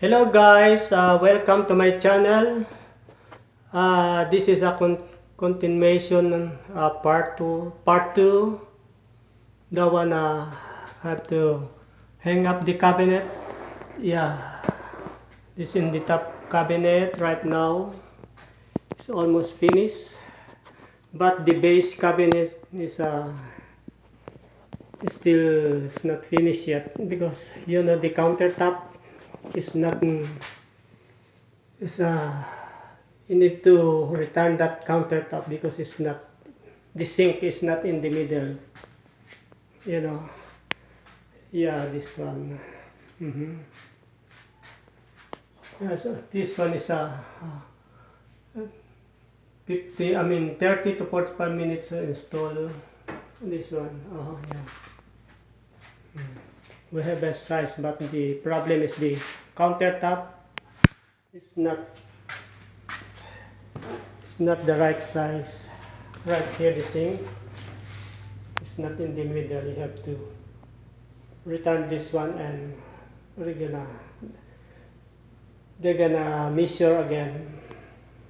Hello guys, welcome to my channel. This is a continuation part 2. The one have to hang up the cabinet. Yeah, this in the top cabinet right now. It's almost finished, but the base cabinet is not finished yet because the countertop is not is you need to return that countertop because it's not, the sink is not in the middle, you know. Yeah, this one. Yeah, so this one is 30 to 45 minutes to install this one. Yeah. We have a size, but the problem is the countertop is not the right size. Right here, the sink is not in the middle. You have to return this one, and they're gonna measure again.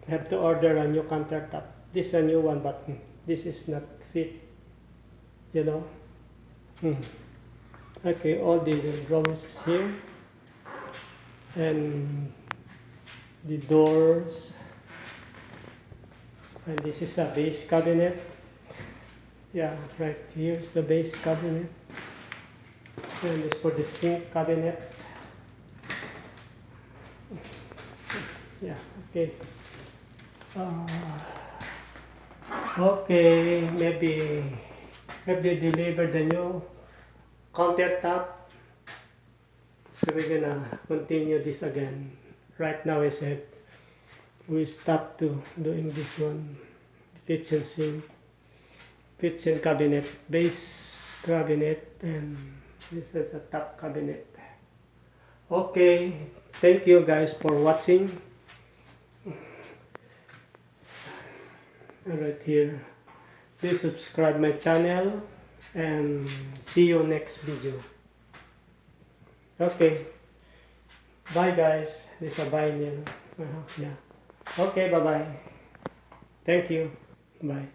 Have to order a new countertop. This is a new one, but this is not fit, you know. Okay, all the drawers is here, and the doors, and this is a base cabinet. Yeah, right here is the base cabinet, and this for the sink cabinet. Yeah, okay. Okay, maybe have they delivered the new countertop, so we're gonna continue this again. Right now I said we stop to doing this one, kitchen sink, kitchen cabinet, base cabinet, and this is a top cabinet. Okay, thank you guys for watching. Right here, please subscribe my channel and see you next video. Okay, bye guys. This is a bye meal. Yeah. Okay, bye bye. Thank you. Bye.